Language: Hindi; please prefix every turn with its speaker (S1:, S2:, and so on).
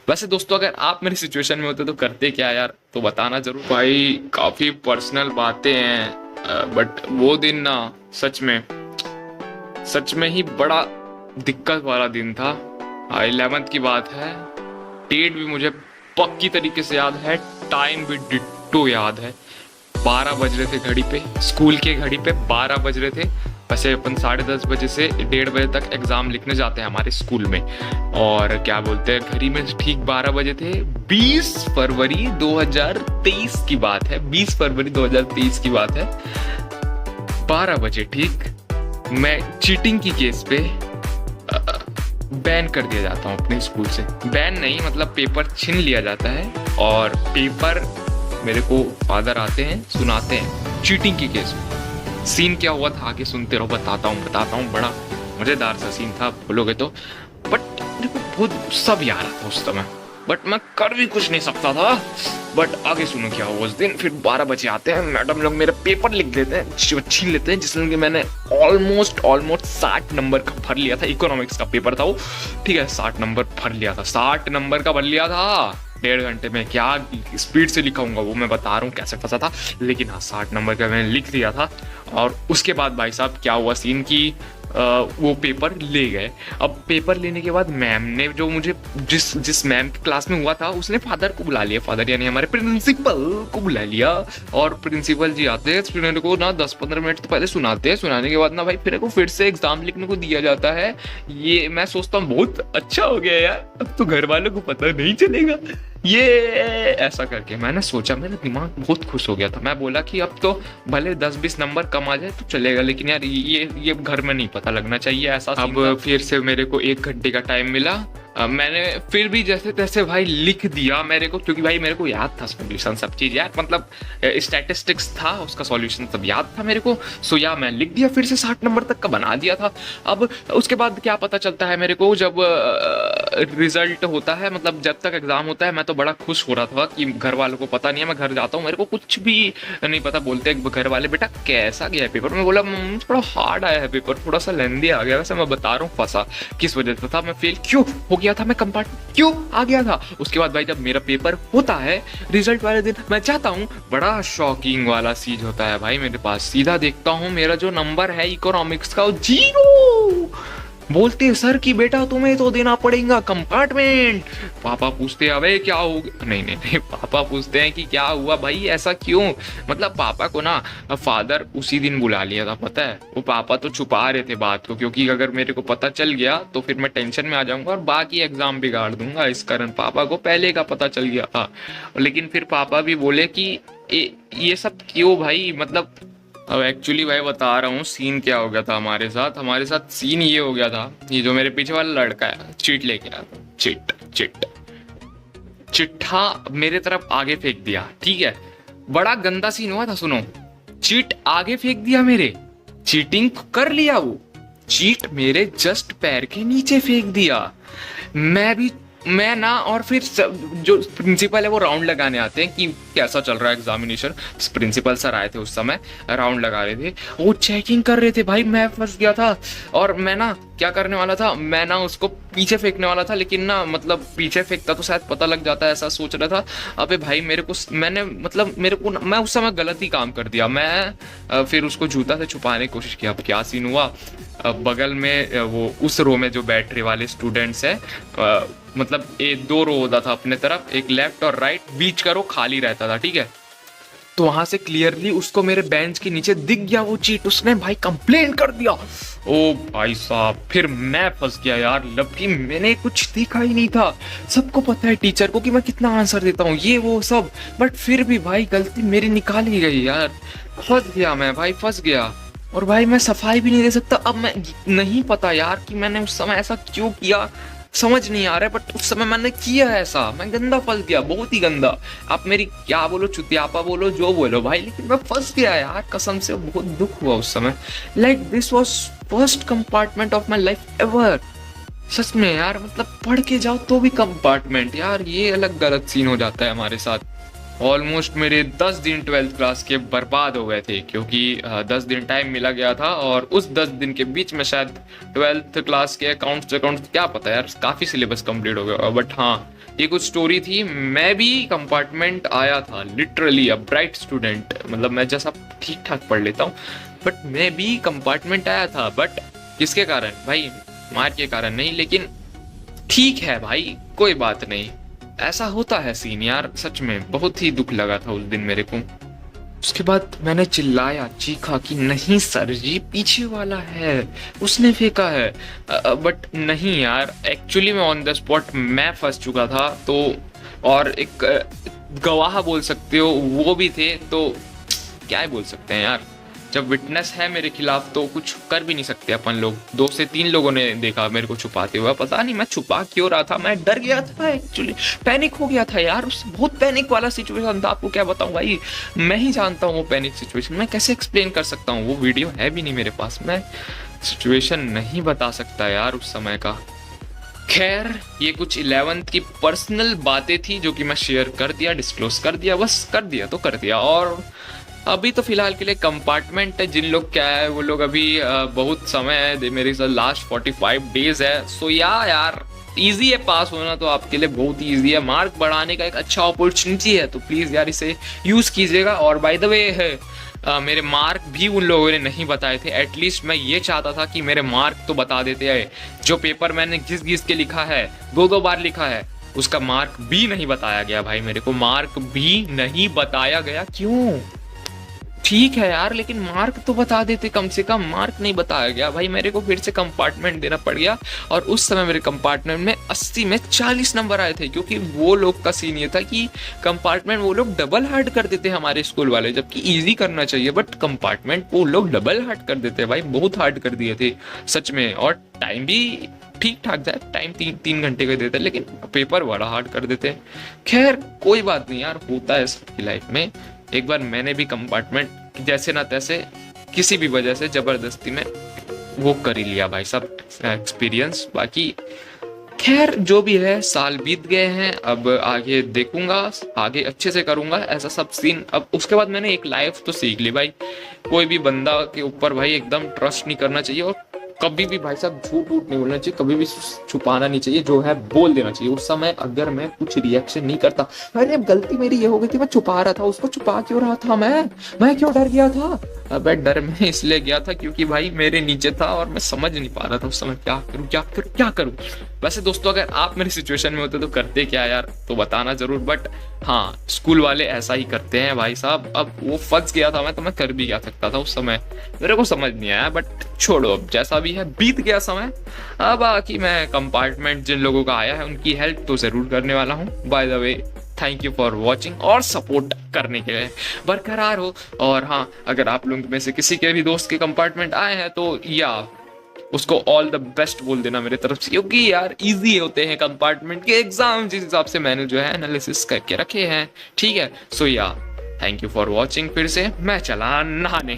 S1: वैसे दोस्तों अगर आप मेरी सिचुएशन में होते तो करते क्या यार, तो बताना जरूर। भाई काफी पर्सनल बातें हैं, बट वो दिन ना सच में ही बड़ा दिक्कत वाला दिन था। 11th की बात है, डेट भी मुझे पक्की तरीके से याद है, टाइम भी डिट्टो याद है। 12 बज रहे थे घड़ी पे, स्कूल के घड़ी पे 12 बज रहे थे। वैसे अपन 10:30 बजे से 1:30 बजे तक एग्जाम लिखने जाते हैं हमारे स्कूल में, और क्या बोलते हैं घड़ी में ठीक 12 बजे थे। 20 फरवरी 2023 की बात है, 20 फरवरी 2023 की बात है। 12 बजे ठीक, मैं चीटिंग की केस पे बैन कर दिया जाता हूँ अपने स्कूल से। बैन नहीं, मतलब पेपर छीन लिया जाता है, और पेपर मेरे को फादर आते हैं सुनाते हैं चीटिंग की केस में। सीन क्या हुआ था आगे सुनते रहो, बताता हूँ। बड़ा मजेदार सा सीन था बोलोगे तो, बट मेरे को बहुत गुस्सा भी आ रहा था उस समय, बट मैं कर भी कुछ नहीं सकता था। बट आगे सुनो क्या हुआ उस दिन। फिर 12 बजे आते हैं, मैडम लोग मेरा पेपर लिख देते हैं, छीन लेते हैं, जिसमें कि मैंने ऑलमोस्ट 60 नंबर का भर लिया था। इकोनॉमिक्स का पेपर था वो, ठीक है, 60 नंबर भर लिया था। 60 नंबर का भर लिया था 1.5 घंटे में। क्या स्पीड से लिखाऊंगा वो मैं बता रहा हूँ कैसे फंसा था, लेकिन हाँ 60 नंबर का मैंने लिख दिया था। और उसके बाद भाई साहब क्या हुआ सीन की, वो पेपर ले गए। अब पेपर लेने के बाद मैम ने जो मुझे जिस मैम की क्लास में हुआ था, उसने फादर को बुला लिया, फादर यानी हमारे प्रिंसिपल को बुला लिया। और प्रिंसिपल जी आते हैं स्टूडेंट को ना 10-15 मिनट तो पहले सुनाते हैं, सुनाने के बाद ना भाई फिर से एग्जाम लिखने को दिया जाता है। ये मैं सोचता हूँ बहुत अच्छा हो गया यार, अब तो घर वालों को पता नहीं चलेगा ये। ऐसा करके मैंने सोचा, मेरा दिमाग बहुत खुश हो गया था। मैं बोला कि अब तो भले 10-20 नंबर कम आ जाए तो चलेगा, लेकिन यार ये घर में नहीं पता लगना चाहिए ऐसा। अब फिर से मेरे को 1 घंटे का टाइम मिला। मैंने फिर भी जैसे तैसे भाई लिख दिया मेरे को, क्योंकि भाई मेरे को याद था सॉल्यूशन सब चीज यार, मतलब स्टैटिस्टिक्स था उसका सॉल्यूशन सब याद था मेरे को। सो या मैं लिख दिया, फिर से 60 नंबर तक का बना दिया था। अब उसके बाद क्या पता चलता है मेरे को, जब रिजल्ट होता है, मतलब जब तक एग्जाम होता है, मैं तो बड़ा खुश हो रहा था कि घर वालों को पता नहीं है। मैं घर जाता हूँ, मेरे को कुछ भी नहीं पता। बोलते हैं घर वाले बेटा कैसा गया है पेपर। मैं बोला थोड़ा हार्ड आया है पेपर, थोड़ा सा लेंदी आ गया। वैसे मैं बता रहा हूँ फंसा किस वजह से था, मैं फेल क्यों हो गया था, मैं कंपार्टमेंट क्यों आ गया था। उसके बाद भाई जब मेरा पेपर होता है रिजल्ट वाले दिन, मैं जाता हूँ, बड़ा शॉकिंग वाला चीज होता है भाई मेरे पास। सीधा देखता हूँ मेरा जो नंबर है इकोनॉमिक्स का, 0। बोलते हैं सर कि बेटा तुम्हें तो देना पड़ेगा कंपार्टमेंट। पापा पूछते हैं अबे क्या हो गया, नहीं, पापा पूछते हैं कि क्या हुआ भाई ऐसा क्यों। मतलब पापा को ना फादर उसी दिन बुला लिया था, पता है। वो पापा तो छुपा रहे थे बात को, क्योंकि अगर मेरे को पता चल गया तो फिर मैं टेंशन में आ जाऊंगा और बाकी एग्जाम बिगाड़ दूंगा। इस कारण पापा को पहले का पता चल गया था। लेकिन फिर पापा भी बोले कि ये सब क्यों भाई, मतलब अब एक्चुअली भाई बता रहा हूँ सीन क्या हो गया था हमारे साथ सीन ये हो गया था। ये जो मेरे पीछे वाला लड़का है चीट लेके आया था, चिट्ठा मेरे तरफ आगे फेंक दिया, ठीक है। बड़ा गंदा सीन हुआ था, सुनो। चीट आगे फेंक दिया मेरे, चीटिंग कर लिया वो, चीट मेरे जस्ट पैर के नीचे फेंक दिया। मैं ना, और फिर जो प्रिंसिपल है वो राउंड लगाने आते हैं कि कैसा चल रहा है एग्जामिनेशन। प्रिंसिपल सर आए थे उस समय, राउंड लगा रहे थे, वो चेकिंग कर रहे थे। भाई मैं फंस गया था, और मैं ना क्या करने वाला था, मैं ना उसको पीछे फेंकने वाला था, लेकिन ना मतलब पीछे फेंकता तो शायद पता लग जाता, ऐसा सोच रहा था। अबे भाई मेरे को मैं उस समय गलत ही काम कर दिया। मैं फिर उसको जूता से छुपाने की कोशिश किया। अब क्या सीन हुआ, बगल में वो उस रो में जो बैटरी वाले स्टूडेंट्स हैं, मतलब 2 रो होता था अपने तरफ, एक लेफ्ट और राइट, बीच का रो खाली रहता था, ठीक है। तो वहां से क्लियरली उसको मेरे बेंच के नीचे दिख गया वो चीट। उसने भाई कंप्लेन कर दिया। ओ भाई साहब, फिर मैं फंस गया यार, जबकि मैंने कुछ देखा ही नहीं था। सबको पता है टीचर को कि मैं कितना आंसर देता हूँ, ये वो सब, बट फिर भी भाई गलती मेरी निकाल ही गई यार। फंस गया मैं भाई, फंस गया। और भाई मैं सफाई भी नहीं दे सकता। अब मैं नहीं पता यार कि मैंने उस समय ऐसा क्यों किया, समझ नहीं आ रहा है, बट उस समय मैंने किया ऐसा। मैं गंदा फंस गया, बहुत ही गंदा। आप मेरी क्या बोलो, चुतियापा बोलो, जो बोलो भाई, लेकिन मैं फंस गया यार, कसम से बहुत दुख हुआ उस समय। Like this was first compartment of my life ever. सच में यार, मतलब पढ़ के जाओ तो भी कंपार्टमेंट यार, ये अलग गलत सीन हो जाता है हमारे साथ। ऑलमोस्ट मेरे 10 दिन 12th क्लास के बर्बाद हो गए थे, क्योंकि 10 दिन टाइम मिला गया था, और उस 10 दिन के बीच में शायद 12th क्लास के अकाउंट्स क्या पता यार, काफ़ी सिलेबस कंप्लीट हो गया। बट हाँ, ये कुछ स्टोरी थी। मैं भी कंपार्टमेंट आया था, लिटरली अ ब्राइट स्टूडेंट, मतलब मैं जैसा ठीक ठाक पढ़ लेता हूँ, बट मैं भी कंपार्टमेंट आया था। बट किसके कारण भाई? मार के कारण नहीं, लेकिन ठीक है भाई, कोई बात नहीं। ऐसा होता है सीन यार, सच में बहुत ही दुख लगा था उस दिन मेरे को। उसके बाद मैंने चिल्लाया, चीखा कि नहीं सर जी, पीछे वाला है, उसने फेंका है। बट नहीं यार, एक्चुअली मैं ऑन द स्पॉट मैं फंस चुका था। तो और एक गवाह बोल सकते हो वो भी थे, तो क्या ही बोल सकते हैं यार। जब विटनेस है मेरे खिलाफ तो कुछ कर भी नहीं सकते अपन लोग। 2 से 3 लोगों ने देखा मेरे को छुपाते हुए, पता नहीं मैं छुपा क्यों रहा था। मैं डर गया था एक्चुअली, पैनिक हो गया था यार। उस बहुत पैनिक वाला सिचुएशन था, आपको क्या बताऊं भाई। मैं ही जानता हूँ वो पैनिक सिचुएशन, मैं कैसे एक्सप्लेन कर सकता हूँ। वो वीडियो है भी नहीं मेरे पास, मैं सिचुएशन नहीं बता सकता यार उस समय का। खैर, ये कुछ 11th की पर्सनल बातें थी जो कि मैं शेयर कर दिया, डिस्क्लोज कर दिया, बस कर दिया तो कर दिया। और अभी तो फिलहाल के लिए कंपार्टमेंट है, जिन लोग क्या है वो लोग अभी बहुत समय है, मेरे साथ लास्ट 45 डेज है। सो यार इजी है, पास होना तो आपके लिए बहुत ही ईजी है। मार्क बढ़ाने का एक अच्छा अपॉर्चुनिटी है, तो प्लीज़ यार इसे यूज़ कीजिएगा। और बाय द वे है, मेरे मार्क भी उन लोगों ने नहीं बताए थे। एटलीस्ट मैं ये चाहता था कि मेरे मार्क तो बता देते हैं। जो पेपर मैंने घिस घिस के लिखा है, 2 बार लिखा है, उसका मार्क भी नहीं बताया गया भाई। मेरे को मार्क भी नहीं बताया गया, क्यों? ठीक है यार, लेकिन मार्क तो बता देते, कम से कम मार्क नहीं बताया गया भाई। मेरे को फिर से कंपार्टमेंट देना पड़ गया। और उस समय मेरे कंपार्टमेंट में 80 में 40 नंबर आए थे, क्योंकि वो लोग का सीन ये था कि कंपार्टमेंट वो लोग डबल हार्ड कर देते हमारे स्कूल वाले, जबकि इजी करना चाहिए, बट कंपार्टमेंट वो लोग डबल हार्ड कर देते भाई, बहुत हार्ड कर दिए थे सच में। और टाइम भी ठीक ठाक जाए, टाइम 3 घंटे का देते, लेकिन पेपर बड़ा हार्ड कर देते। खैर कोई बात नहीं यार, होता है सबकी लाइफ में। एक बार मैंने भी कंपार्टमेंट जैसे ना तैसे किसी भी वजह से जबरदस्ती में वो कर ही लिया भाई, सब एक्सपीरियंस। बाकी खैर जो भी है, साल बीत गए हैं, अब आगे देखूंगा, आगे अच्छे से करूंगा ऐसा सब सीन। अब उसके बाद मैंने एक लाइफ तो सीख ली भाई, कोई भी बंदा के ऊपर भाई एकदम ट्रस्ट नहीं करना चाहिए, और कभी भी भाई साहब झूठ वूठ नहीं बोलना चाहिए, कभी भी छुपाना नहीं चाहिए, जो है बोल देना चाहिए। उस समय अगर मैं कुछ रिएक्शन नहीं करता, अरे गलती मेरी ये हो गई थी, मैं छुपा रहा था, उसको छुपा क्यों रहा था मैं क्यों डर गया था? अबे डर में इसलिए गया था क्योंकि भाई मेरे नीचे था और मैं समझ नहीं पा रहा था उस समय क्या करूं क्या करूं क्या करूं। वैसे दोस्तों, अगर आप मेरी सिचुएशन में होते तो करते क्या यार, तो बताना जरूर। बट हाँ, स्कूल वाले ऐसा ही करते हैं भाई साहब। अब वो फंस गया था मैं, तो मैं कर भी क्या सकता था उस समय, मेरे को समझ नहीं आया। बट छोड़ो, अब जैसा भी है, बीत गया समय। अब बाकी मैं कंपार्टमेंट जिन लोगों का आया है उनकी हेल्प तो जरूर करने वाला हूँ। By the way, thank you for watching और सपोर्ट करने के लिए बरकरार हो। और हाँ, अगर आप लोग में से किसी के भी दोस्त के कंपार्टमेंट आए हैं तो या उसको ऑल द बेस्ट बोल देना मेरे तरफ से, क्योंकि यार इजी होते हैं कंपार्टमेंट के एग्जाम, जिस हिसाब से मैंने जो है एनालिसिस करके रखे हैं। ठीक है, सो या थैंक यू फॉर वॉचिंग। फिर से मैं चला नहाने।